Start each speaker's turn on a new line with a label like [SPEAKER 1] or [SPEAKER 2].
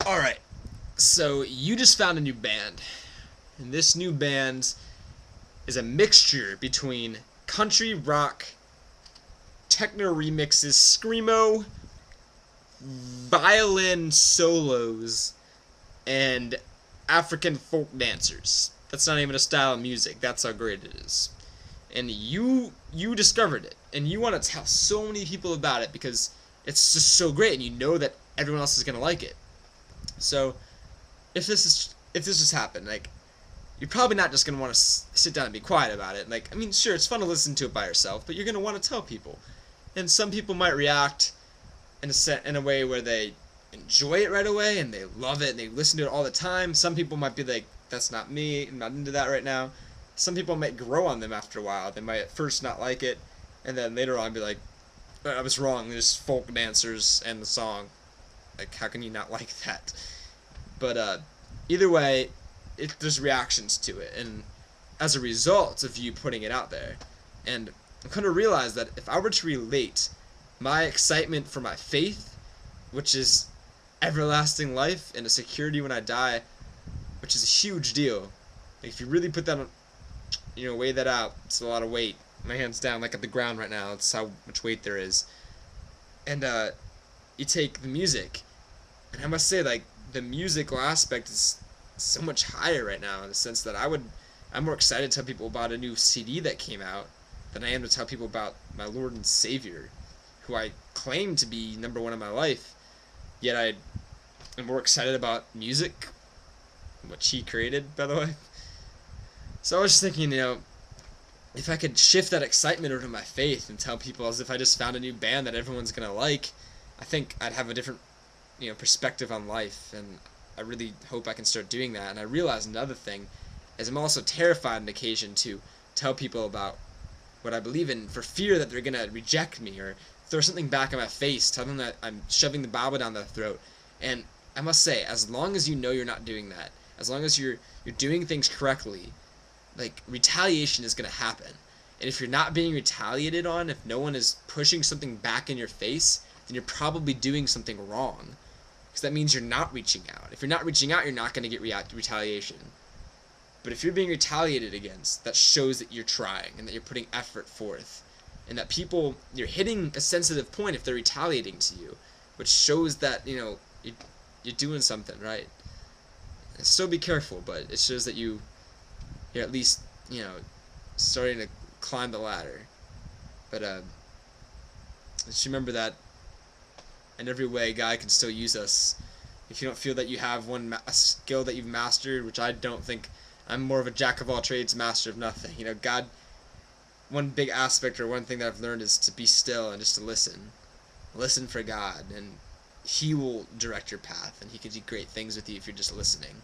[SPEAKER 1] Alright, so you just found a new band. And this new band is a mixture between country rock, techno remixes, screamo, violin solos, and African folk dancers. That's not even a style of music. That's how great it is. And you discovered it, and you want to tell so many people about it because it's just so great, and you know that everyone else is gonna like it. So if this has happened, like, you're probably not just gonna want to sit down and be quiet about it. Like, I mean, sure, it's fun to listen to it by yourself, but you're gonna want to tell people. And some people might react in a way where they enjoy it right away and they love it and they listen to it all the time. Some people might be like, that's not me, I'm not into that right now. Some people might grow on them after a while. They might at first not like it, and then later on be like, I was wrong, there's folk dancers and the song. Like, how can you not like that? But either way, there's reactions to it, and as a result of you putting it out there. And I'm going to realize that if I were to relate my excitement for my faith, which is everlasting life and a security when I die, which is a huge deal. Like, if you really put that on, weigh that out, it's a lot of weight. My hand's down like at the ground right now. That's how much weight there is. And you take the music, and I must say, like, the musical aspect is so much higher right now, in the sense that I'm more excited to tell people about a new CD that came out than I am to tell people about my Lord and Savior, who I claim to be number one in my life. Yet I am more excited about music, which he created, by the way. So I was just thinking, if I could shift that excitement over to my faith and tell people as if I just found a new band that everyone's gonna like, I think I'd have a different, perspective on life, and I really hope I can start doing that. And I realize another thing is I'm also terrified on occasion to tell people about what I believe in for fear that they're gonna reject me or throw something back in my face, tell them that I'm shoving the Bible down their throat. And I must say, as long as you know you're not doing that, as long as you're doing things correctly, like, retaliation is gonna happen. And if you're not being retaliated on, if no one is pushing something back in your face, then you're probably doing something wrong. Because that means you're not reaching out. If you're not reaching out, you're not going to get retaliation. But if you're being retaliated against, that shows that you're trying and that you're putting effort forth. And that you're hitting a sensitive point if they're retaliating to you, which shows that, you're doing something right. And so be careful, but it shows that you're at least, starting to climb the ladder. But just remember that in every way, God can still use us. If you don't feel that you have a skill that you've mastered, which I don't think, I'm more of a jack of all trades, master of nothing. God, one big aspect or one thing that I've learned is to be still and just to listen. Listen for God, and He will direct your path, and He can do great things with you if you're just listening.